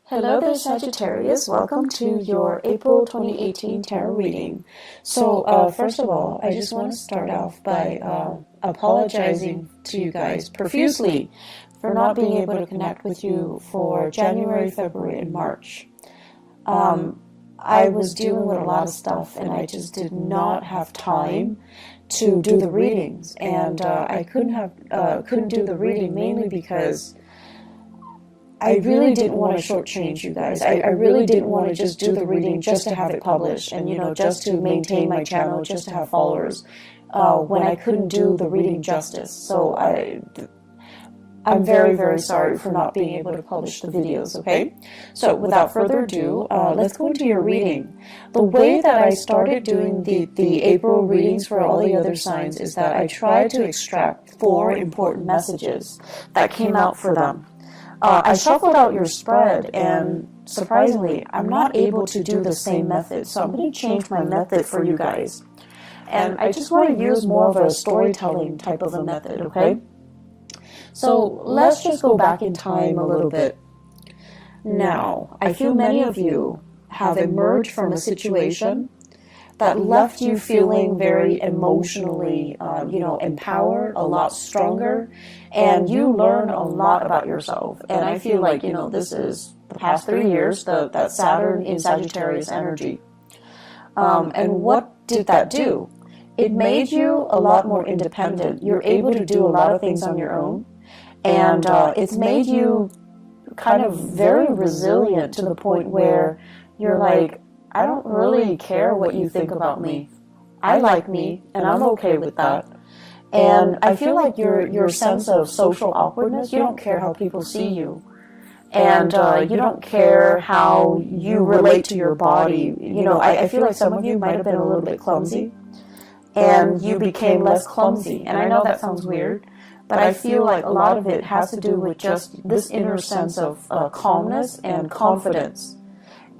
Hello there, Sagittarius. Welcome to your April 2018 tarot reading. So, first of all, I just want to start off by apologizing to you guys profusely for not being able to connect with you for January, February, and March. I was dealing with a lot of stuff, and I just did not have time to do the readings, and I couldn't do the reading mainly because I really didn't want to shortchange you guys. I really didn't want to just do the reading just to have it published and, just to maintain my channel, just to have followers, when I couldn't do the reading justice. So I'm very, very sorry for not being able to publish the videos, okay? So without further ado, let's go into your reading. The way that I started doing the April readings for all the other signs is that I tried to extract 4 important messages that came out for them. I shuffled out your spread, and surprisingly, I'm not able to do the same method, so I'm going to change my method for you guys. And I just want to use more of a storytelling type of a method, okay? So let's just go back in time a little bit. Now, I feel many of you have emerged from a situation that left you feeling very emotionally, empowered, a lot stronger, and you learn a lot about yourself. And I feel like, this is the past 3 years, that Saturn in Sagittarius energy. And what did that do? It made you a lot more independent. You're able to do a lot of things on your own, and it's made you kind of very resilient to the point where you're like, I don't really care what you think about me. I like me, and I'm okay with that. And I feel like your sense of social awkwardness, you don't care how people see you. And you don't care how you relate to your body. I feel like some of you might have been a little bit clumsy, and you became less clumsy. And I know that sounds weird, but I feel like a lot of it has to do with just this inner sense of calmness and confidence.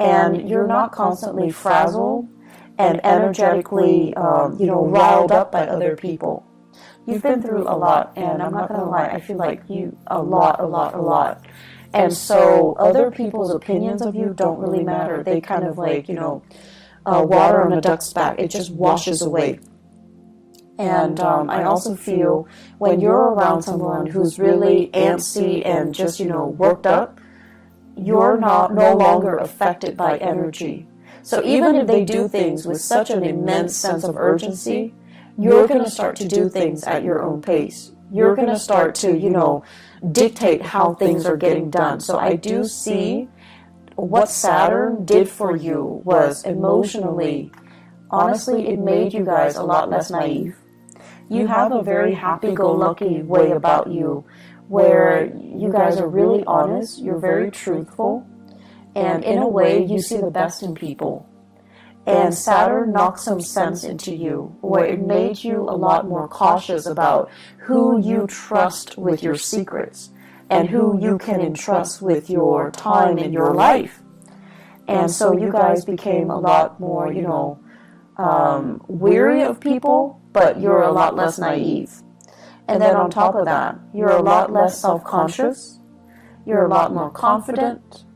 And you're not constantly frazzled and energetically, riled up by other people. You've been through a lot, and I'm not going to lie, I feel like a lot. And so other people's opinions of you don't really matter. They kind of like, water on a duck's back. It just washes away. And I also feel when you're around someone who's really antsy and just, worked up, you're no longer affected by energy. So even if they do things with such an immense sense of urgency, you're going to start to do things at your own pace. You're going to start to, dictate how things are getting done. So I do see what Saturn did for you was emotionally, honestly, it made you guys a lot less naive. You have a very happy-go-lucky way about you, where you guys are really honest, you're very truthful, and in a way you see the best in people. And Saturn knocked some sense into you, where it made you a lot more cautious about who you trust with your secrets, and who you can entrust with your time in your life. And so you guys became a lot more, weary of people, but you're a lot less naive. And then on top of that, you're a lot less self-conscious, you're a lot more confident,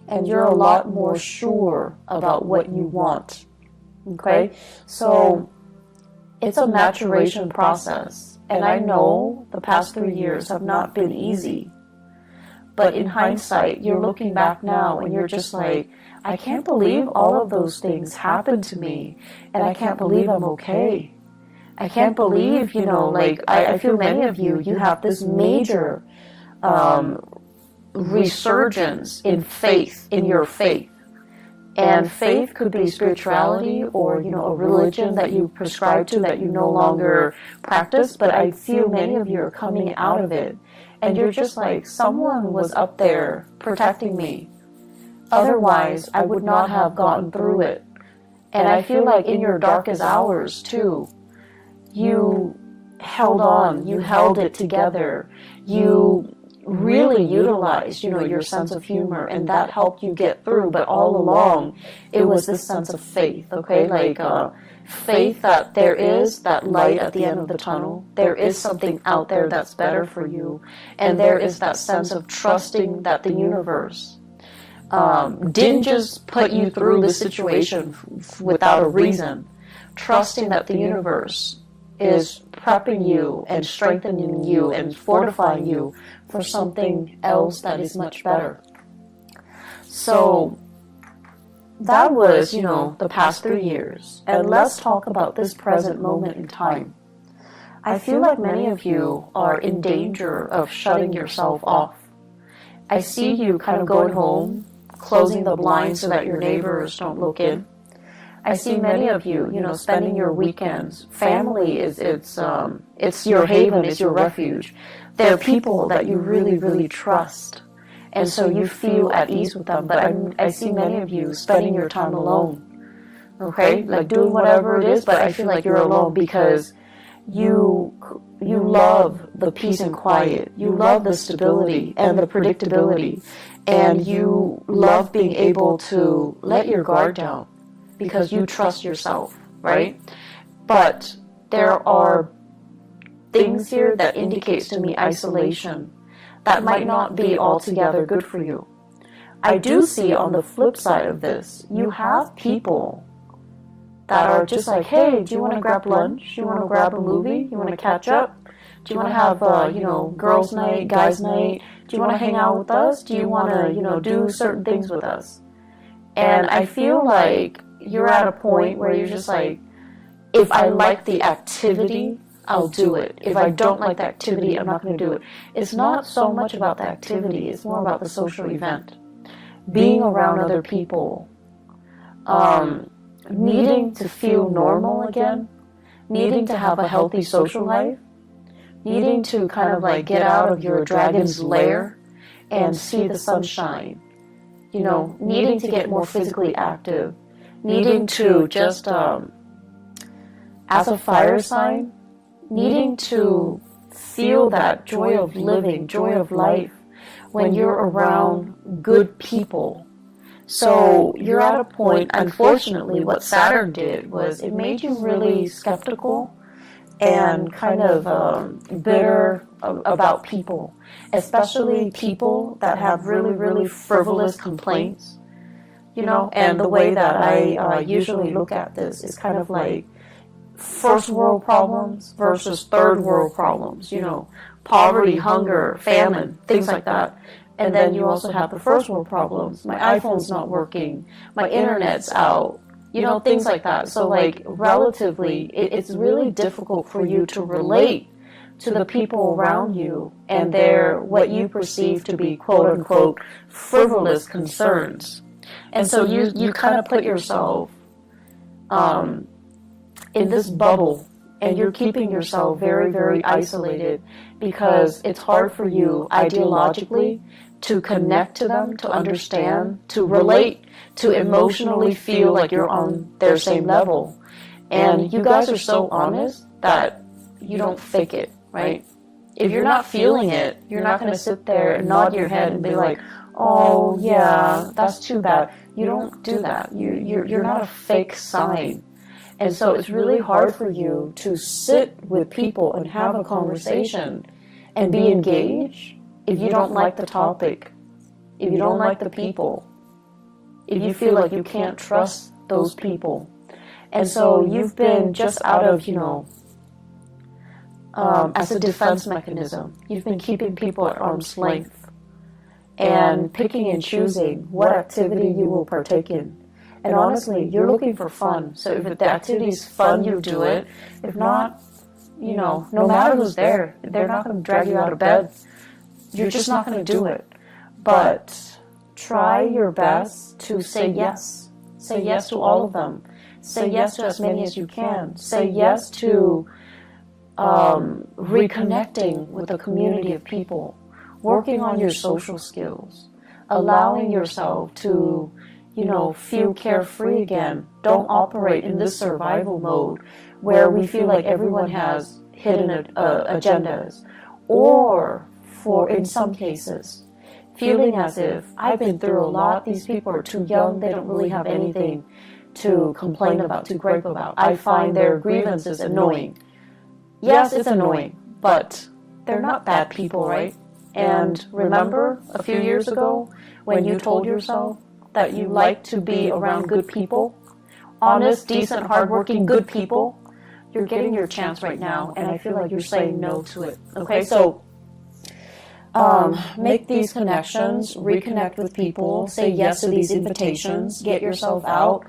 and you're a lot more sure about what you want. Okay? So it's a maturation process. And I know the past 3 years have not been easy. But in hindsight, you're looking back now and you're just like, I can't believe all of those things happened to me. And I can't believe I'm okay. I can't believe, I feel many of you have this major resurgence in faith, in your faith. And faith could be spirituality or, a religion that you prescribe to that you no longer practice. But I feel many of you are coming out of it. And you're just like, someone was up there protecting me. Otherwise, I would not have gotten through it. And I feel like in your darkest hours, too, you held on, you held it together, you really utilized, your sense of humor, and that helped you get through. But all along, it was this sense of faith, okay? Faith that there is that light at the end of the tunnel. There is something out there that's better for you. And there is that sense of trusting that the universe didn't just put you through the situation without a reason, trusting that the universe is prepping you and strengthening you and fortifying you for something else that is much better. So that was, the past 3 years. And let's talk about this present moment in time. I feel like many of you are in danger of shutting yourself off. I see you kind of going home, closing the blinds so that your neighbors don't look in. I see many of you, spending your weekends. Family it's your haven, it's your refuge. They're people that you really, really trust. And so you feel at ease with them. But I see many of you spending your time alone. Okay? Like doing whatever it is, but I feel like you're alone because you love the peace and quiet. You love the stability and the predictability. And you love being able to let your guard down because you trust yourself, right? But there are things here that indicates to me isolation that might not be altogether good for you. I do see on the flip side of this, you have people that are just like, hey, do you want to grab lunch? Do you want to grab a movie? You want to catch up? Do you want to have, girls' night, guys' night? Do you want to hang out with us? Do you want to, do certain things with us? And I feel like you're at a point where you're just like, if I like the activity, I'll do it. If I don't like the activity, I'm not going to do it. It's not so much about the activity. It's more about the social event. Being around other people. Needing to feel normal again. Needing to have a healthy social life. Needing to kind of like get out of your dragon's lair and see the sunshine. Needing to get more physically active. Needing to just, as a fire sign, needing to feel that joy of living, joy of life when you're around good people. So you're at a point, unfortunately, what Saturn did was it made you really skeptical and kind of bitter about people, especially people that have really, really frivolous complaints. And the way that I usually look at this is kind of like first world problems versus third world problems, poverty, hunger, famine, things like that. And then you also have the first world problems. My iPhone's not working, my internet's out, things like that. So like relatively, it's really difficult for you to relate to the people around you and their, what you perceive to be quote unquote frivolous concerns. And so you kind of put yourself, in this bubble, and you're keeping yourself very, very isolated because it's hard for you ideologically to connect to them, to understand, to relate, to emotionally feel like you're on their same level. And you guys are so honest that you don't fake it, right? If you're not feeling it, you're not going to sit there and nod your head and be like, oh yeah, that's too bad. You don't do that. You're not a fake sign. And so it's really hard for you to sit with people and have a conversation and be engaged if you don't like the topic, if you don't like the people, if you feel like you can't trust those people. And so you've been just out of, as a defense mechanism, you've been keeping people at arm's length and picking and choosing what activity you will partake in. And honestly, you're looking for fun. So if the activity is fun, you do it. If not, no matter who's there, they're not going to drag you out of bed. You're just not going to do it. But try your best to say yes. Say yes to all of them. Say yes to as many as you can. Say yes to reconnecting with a community of people. Working on your social skills. Allowing yourself to feel carefree again. Don't operate in this survival mode where we feel like everyone has hidden agendas. Or, in some cases, feeling as if I've been through a lot, these people are too young, they don't really have anything to complain about, to gripe about. I find their grievances annoying. Yes, it's annoying, but they're not bad people, right? And remember a few years ago when you told yourself that you like to be around good people, honest, decent, hardworking, good people? You're getting your chance right now, and I feel like you're saying no to it. Okay, so make these connections, reconnect with people, say yes to these invitations, get yourself out,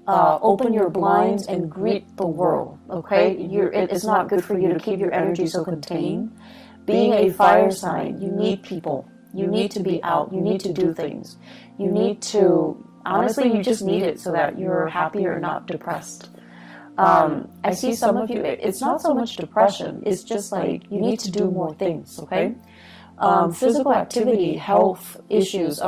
open your blinds and greet the world. Okay, it is not good for you to keep your energy so contained. Being a fire sign, you need people. You need to be out. You need to do things. You need to, honestly, you just need it so that you're happier and not depressed. I see some of you, it's not so much depression, it's just like you need to do more things, okay? Physical activity, health issues.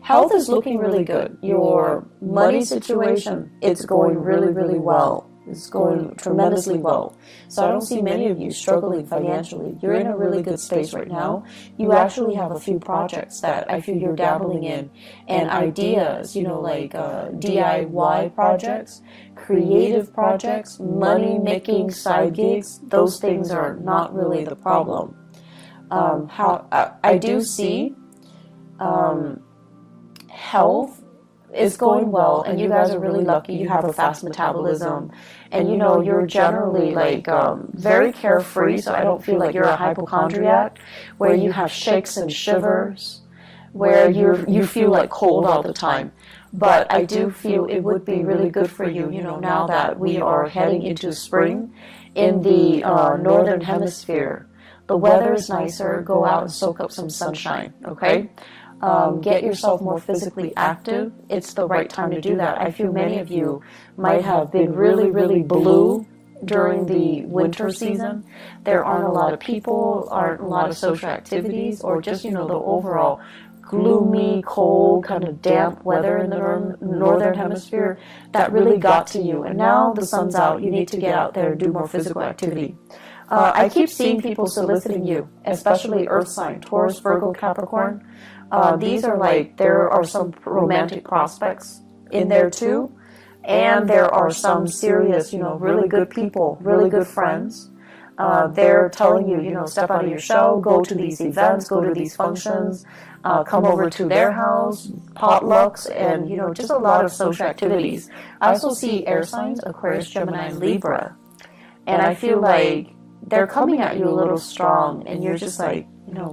Health is looking really good. Your money situation, it's going really, really well. It's going tremendously well. So I don't see many of you struggling financially. You're in a really good space right now. You actually have a few projects that I feel you're dabbling in, and ideas, like DIY projects, creative projects, money-making side gigs. Those things are not really the problem. I do see health is going well, and you guys are really lucky. You have a fast metabolism, and you're generally very carefree, so I don't feel like you're a hypochondriac where you have shakes and shivers, where you feel like cold all the time. But I do feel it would be really good for you, now that we are heading into spring in the northern hemisphere. The weather is nicer. Go out and soak up some sunshine, okay? Get yourself more physically active. It's the right time to do that. I feel many of you might have been really, really blue during the winter season. There aren't a lot of people, aren't a lot of social activities, or just, the overall gloomy, cold, kind of damp weather in the northern hemisphere that really got to you. And now the sun's out. You need to get out there and do more physical activity. I keep seeing people soliciting you, especially earth sign, Taurus, Virgo, Capricorn. These are there are some romantic prospects in there too. And there are some serious, really good people, really good friends. They're telling you, step out of your shell, go to these events, go to these functions, come over to their house, potlucks, and, just a lot of social activities. I also see air signs, Aquarius, Gemini, and Libra. And I feel like they're coming at you a little strong, and you're just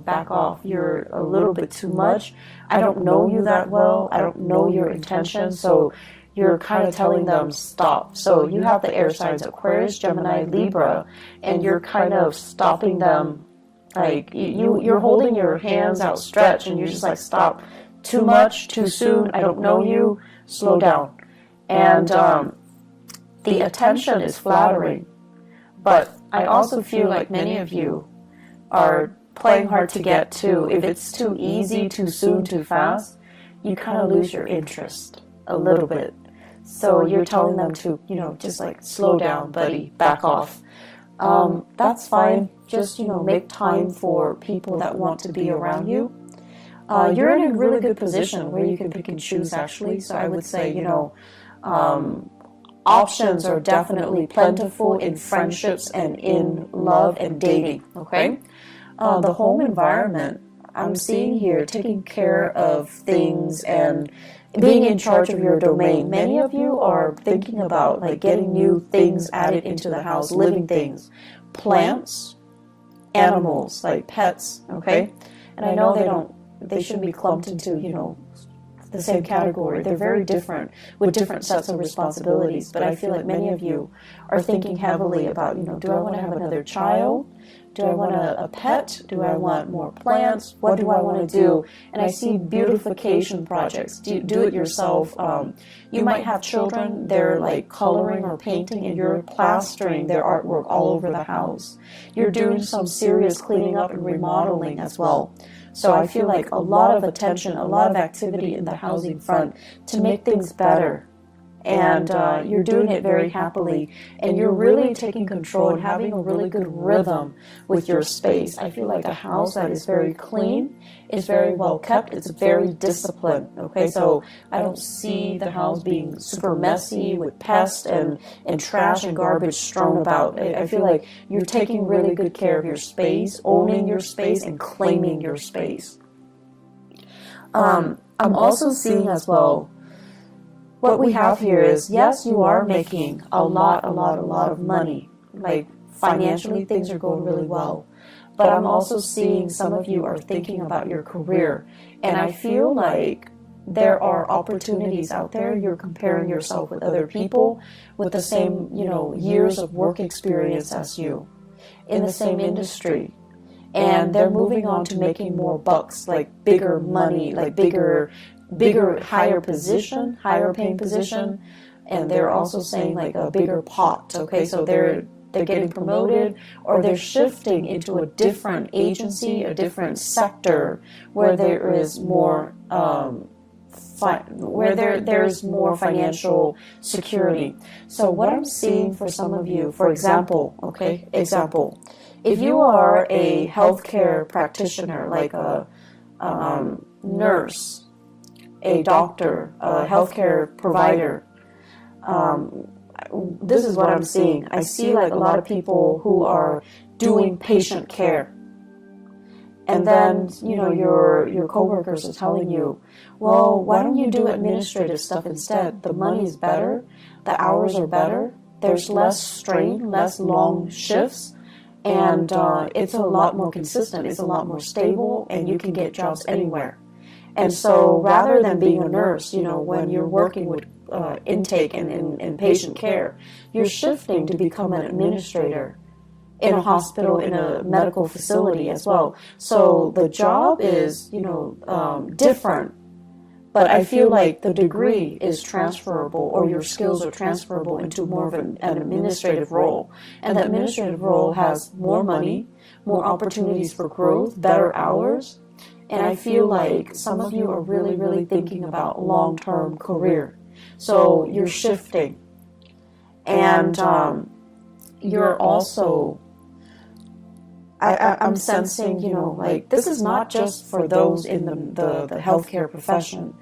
back off. You're a little bit too much. I don't know you that well. I don't know your intention. So you're kind of telling them stop. So you have the air signs, Aquarius, Gemini, Libra, and you're kind of stopping them. You're holding your hands outstretched, and you're just stop. Too much, too soon. I don't know you. Slow down. And the attention is flattering. But I also feel like many of you are playing hard to get to. If it's too easy, too soon, too fast, you kind of lose your interest a little bit. So you're telling them to, just slow down, buddy, back off. That's fine. Just, make time for people that want to be around you. You're in a really good position where you can pick and choose, actually. So I would say, options are definitely plentiful in friendships and in love and dating, okay? The home environment, I'm seeing here, taking care of things and being in charge of your domain. Many of you are thinking about getting new things added into the house, living things, plants, animals, pets, okay? And I know they shouldn't be clumped into, the same category. They're very different with different sets of responsibilities. But I feel like many of you are thinking heavily about, do I want to have another child? Do I want a pet? Do I want more plants? What do I want to do? And I see beautification projects. Do it yourself. You might have children. They're coloring or painting, and you're plastering their artwork all over the house. You're doing some serious cleaning up and remodeling as well. So I feel like a lot of attention, a lot of activity in the housing front to make things better and you're doing it very happily, and you're really taking control and having a really good rhythm with your space. I feel like a house that is very clean, is very well kept, it's very disciplined, okay? So I don't see the house being super messy with pests and trash and garbage strewn about. I feel like you're taking really good care of your space, owning your space, and claiming your space. I'm also seeing as well, what we have here is, yes, you are making a lot of money. Like financially, things are going really well. But I'm also seeing some of you are thinking about your career. And I feel like there are opportunities out there. You're comparing yourself with other people with the same, years of work experience as you in the same industry. And they're moving on to making more bucks, like bigger money, like bigger, higher position, higher paying position. And they're also saying like a bigger pot, okay? So they're getting promoted, or they're shifting into a different agency, a different sector where there is more, there's more financial security. So what I'm seeing for some of you, for example, if you are a healthcare practitioner, like a nurse, a doctor, a healthcare provider, this is what I'm seeing. I see like a lot of people who are doing patient care. And then, your coworkers are telling you, well, why don't you do administrative stuff instead? The money is better, the hours are better, there's less strain, less long shifts, and it's a lot more consistent, it's a lot more stable, and you can get jobs anywhere. And so rather than being a nurse, when you're working with intake and patient care, you're shifting to become an administrator in a hospital, in a medical facility as well. So the job is, different, but I feel like the degree is transferable, or your skills are transferable into more of an administrative role. And the administrative role has more money, more opportunities for growth, better hours. And I feel like some of you are really, really thinking about long-term career. So you're shifting. And you're also, I'm sensing, like this is not just for those in the healthcare profession.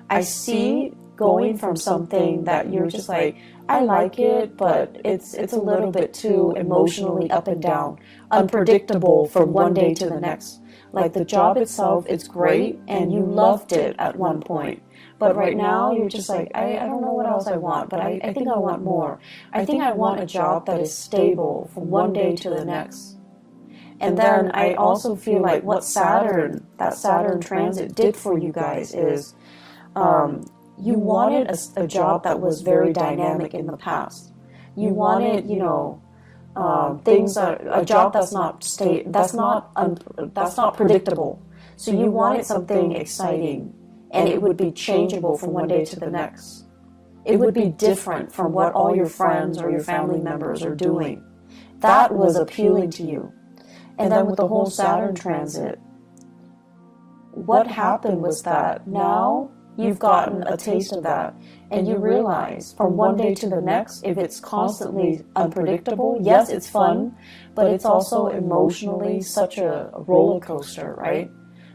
I see going from something that you're just like, I like it, but it's a little bit too emotionally up and down, unpredictable from one day to the next. Like the job itself, it's great, and you loved it at one point. But right now, you're just like, I don't know what else I want, but I think I want more. I think I want a job that is stable from one day to the next. And then I also feel like what that Saturn transit did for you guys is, you wanted a job that was very dynamic in the past. You wanted, a job that's not predictable. So you wanted something exciting, and it would be changeable from one day to the next. It would be different from what all your friends or your family members are doing. That was appealing to you. And then with the whole Saturn transit, what happened was that now you've gotten a taste of that, and you realize from one day to the next, if it's constantly unpredictable, yes, it's fun, but it's also emotionally such a roller coaster, right?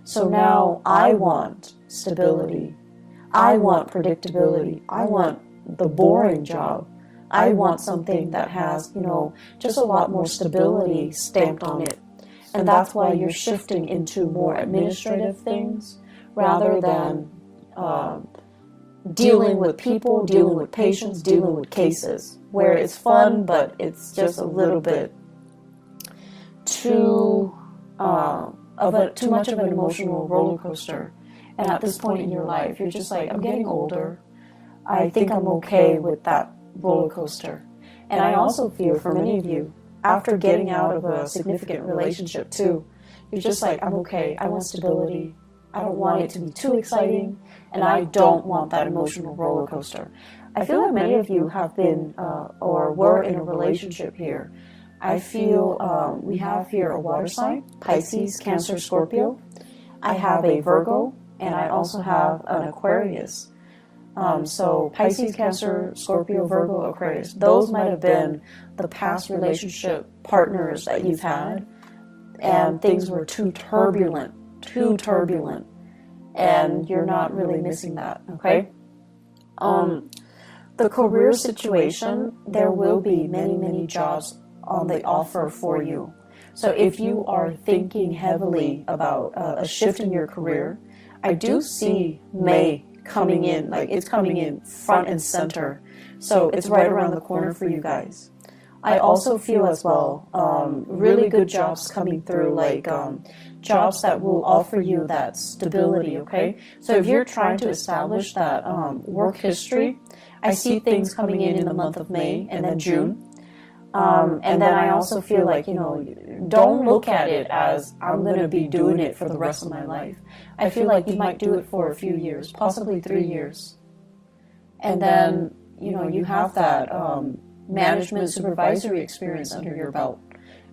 So now I want stability. I want predictability. I want the boring job. I want something that has, just a lot more stability stamped on it. And that's why you're shifting into more administrative things rather than dealing with people, dealing with patients, dealing with cases, where it's fun, but it's just a little bit too much of an emotional roller coaster. And at this point in your life, you're just like, I'm getting older. I think I'm okay with that roller coaster. And I also feel for many of you, after getting out of a significant relationship too, you're just like, I'm okay. I want stability. I don't want it to be too exciting, and I don't want that emotional roller coaster. I feel like many of you have been or were in a relationship here. I feel we have here a water sign, Pisces, Cancer, Scorpio. I have a Virgo, and I also have an Aquarius. So Pisces, Cancer, Scorpio, Virgo, Aquarius, those might have been the past relationship partners that you've had, and things were too turbulent, and you're not really missing that, okay? The career situation, there will be many jobs on the offer for you. So if you are thinking heavily about a shift in your career, I do see May coming in, like it's coming in front and center. So it's right around the corner for you guys. I also feel as well, really good jobs coming through, like jobs that will offer you that stability, okay? So if you're trying to establish that work history, I see things coming in the month of May and then June. And then I also feel like, you know, don't look at it as I'm going to be doing it for the rest of my life. I feel like you might do it for a few years, possibly 3 years. And then, you know, you have that management supervisory experience under your belt.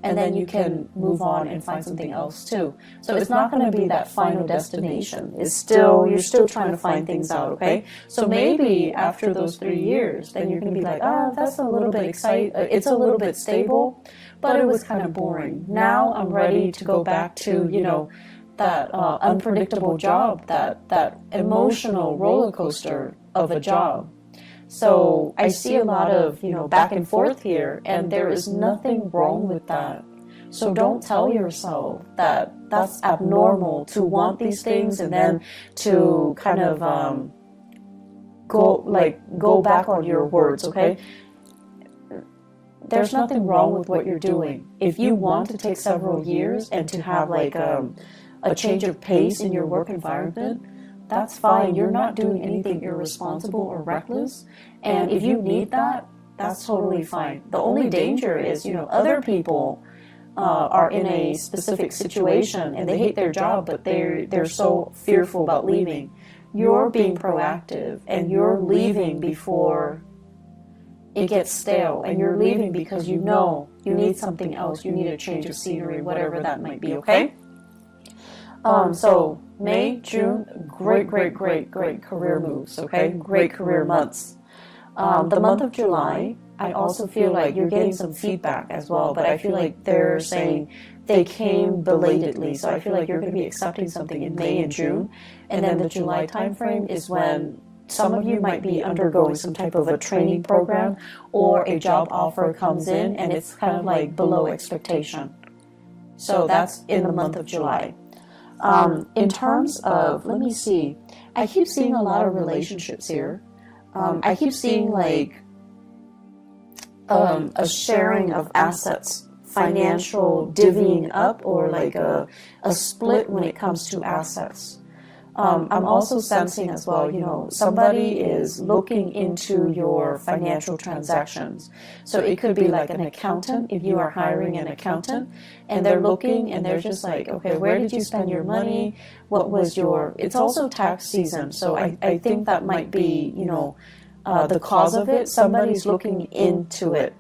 And then you can move on and find something else too. So it's not going to be that final destination. It's still, you're still trying to find things out, okay? So maybe after those 3 years, then you're going to be like, oh, that's a little bit exciting. It's a little bit stable, but it was kind of boring. Now I'm ready to go back to, you know, that unpredictable job, that emotional roller coaster of a job. So I see a lot of, you know, back and forth here, and there is nothing wrong with that. So don't tell yourself that that's abnormal to want these things and then to kind of go back on your words, okay? There's nothing wrong with what you're doing. If you want to take several years and to have like a change of pace in your work environment, that's fine. You're not doing anything irresponsible or reckless. And if you need that, that's totally fine. The only danger is, you know, other people are in a specific situation and they hate their job, but they're so fearful about leaving. You're being proactive and you're leaving before it gets stale, and you're leaving because you know you need something else. You need a change of scenery, whatever that might be, okay? So May, June, great career moves, okay? Great career months. The month of July, I also feel like you're getting some feedback as well, but I feel like they're saying they came belatedly. So I feel like you're going to be accepting something in May and June. And then the July timeframe is when some of you might be undergoing some type of a training program or a job offer comes in and it's kind of like below expectation. So that's in the month of July. In terms of, let me see, I keep seeing a lot of relationships here. I keep seeing like a sharing of assets, financial divvying up, or like a split when it comes to assets. I'm also sensing as well, you know, somebody is looking into your financial transactions. So it could be like an accountant, if you are hiring an accountant, and they're looking and they're just like, okay, where did you spend your money? What was your, it's also tax season. So I think that might be, you know, the cause of it. Somebody's looking into it.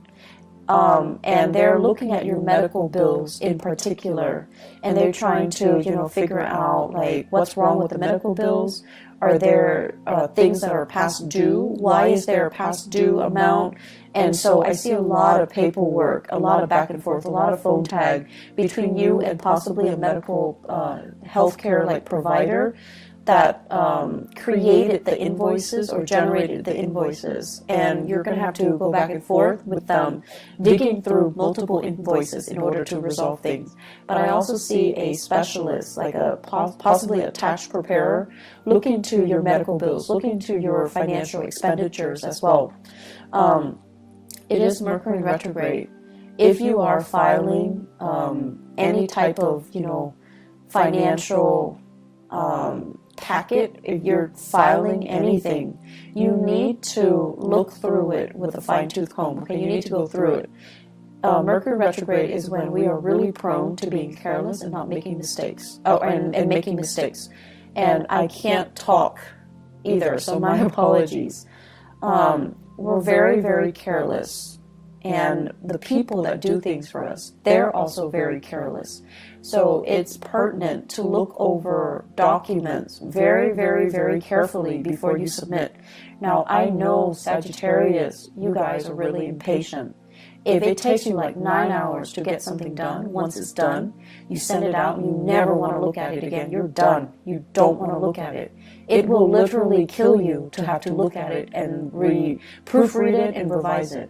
And they're looking at your medical bills in particular, and they're trying to, you know, figure out like what's wrong with the medical bills. Are there things that are past due? Why is there a past due amount? And so I see a lot of paperwork, a lot of back and forth, a lot of phone tag between you and possibly a medical healthcare like provider that created the invoices or generated the invoices, and you're going to have to go back and forth with them, digging through multiple invoices in order to resolve things. But I also see a specialist, like a possibly a tax preparer, look into your medical bills, look into your financial expenditures as well. It is Mercury retrograde. If you are filing any type of, you know, financial packet, if you're filing anything, you need to look through it with a fine-tooth comb. Okay, you need to go through it. Mercury retrograde is when we are really prone to being careless and not making mistakes. And making mistakes. And I can't talk either, so my apologies. We're very careless. And the people that do things for us, they're also very careless. So it's pertinent to look over documents very, very, very carefully before you submit. Now, I know Sagittarius, you guys are really impatient. If it takes you like 9 hours to get something done, once it's done, you send it out and you never want to look at it again. You're done. You don't want to look at it. It will literally kill you to have to look at it and proofread it and revise it.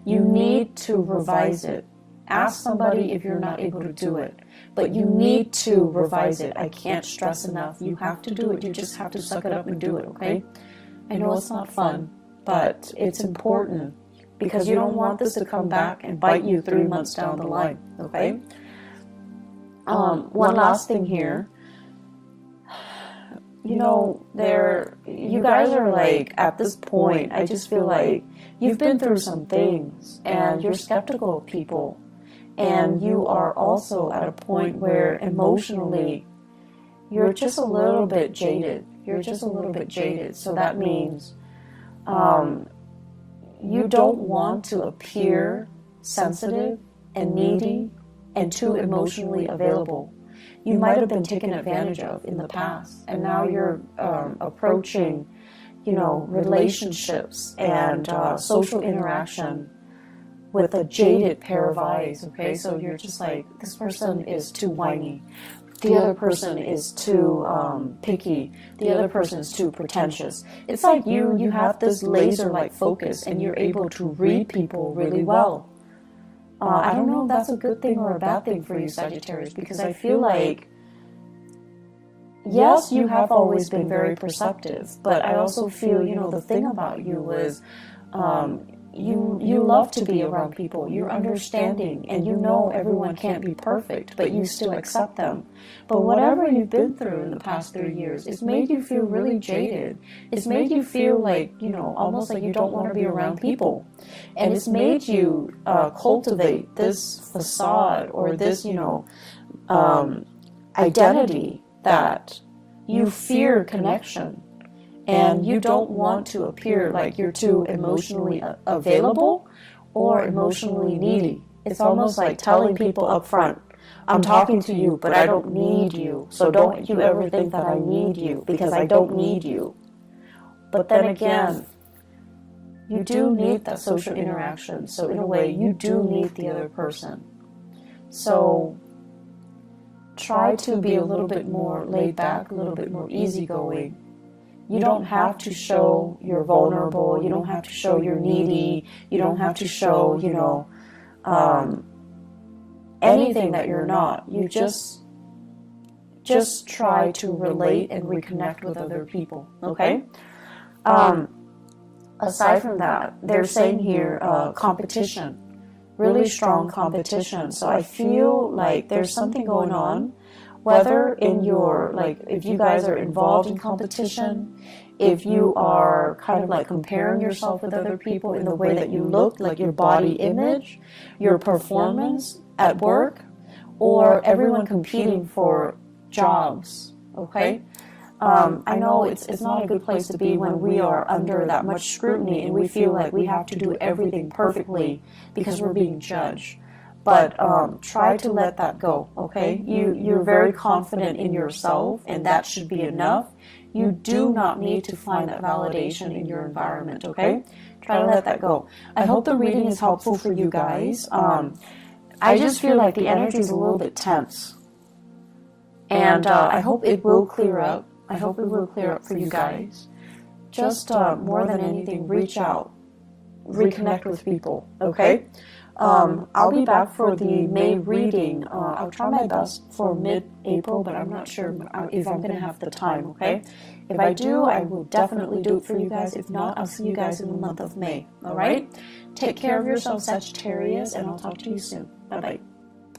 You need to revise it. Ask somebody if you're not able to do it. But you need to revise it. I can't stress enough. You have to do it. You just have to suck it up and do it, okay? I know it's not fun, but it's important because you don't want this to come back and bite you 3 months down the line, okay? One last thing here. You know, you guys are like, at this point, I just feel like you've been through some things and you're skeptical of people. And you are also at a point where emotionally, you're just a little bit jaded. You're just a little bit jaded. So that means you don't want to appear sensitive and needy and too emotionally available. You might have been taken advantage of in the past, and now you're approaching, you know, relationships and social interaction with a jaded pair of eyes, okay? So you're just like, this person is too whiny. The other person is too picky. The other person is too pretentious. It's like you have this laser-like focus and you're able to read people really well. I don't know if that's a good thing or a bad thing for you, Sagittarius, because I feel like, yes, you have always been very perceptive, but I also feel, you know, the thing about you is you love to be around people. You're understanding, and you know everyone can't be perfect, but you still accept them. But whatever you've been through in the past 3 years, it's made you feel really jaded. It's made you feel like, you know, almost like you don't want to be around people. And it's made you cultivate this facade or this, you know, identity that you fear connection. And you don't want to appear like you're too emotionally available or emotionally needy. It's almost like telling people up front, I'm talking to you, but I don't need you. So don't you ever think that I need you, because I don't need you. But then again, you do need that social interaction. So in a way, you do need the other person. So try to be a little bit more laid back, a little bit more easygoing. You don't have to show you're vulnerable. You don't have to show you're needy. You don't have to show, you know, anything that you're not. You just try to relate and reconnect with other people, okay? Aside from that, they're saying here competition, really strong competition. So I feel like there's something going on. Whether in your, like, if you guys are involved in competition, if you are kind of like comparing yourself with other people in the way that you look, like your body image, your performance at work, or everyone competing for jobs, okay? I know it's not a good place to be when we are under that much scrutiny and we feel like we have to do everything perfectly because we're being judged. But try to let that go, okay? You're very confident in yourself, and that should be enough. You do not need to find that validation in your environment, okay? Try to let that go. I hope the reading is helpful for you guys. I just feel like the energy is a little bit tense. And I hope it will clear up. I hope it will clear up for you guys. Just more than anything, reach out. Reconnect with people, okay? I'll be back for the May reading. I'll try my best for mid-April, but I'm not sure if I'm going to have the time, okay? If I do, I will definitely do it for you guys. If not, I'll see you guys in the month of May, all right? Take care of yourself, Sagittarius, and I'll talk to you soon. Bye-bye.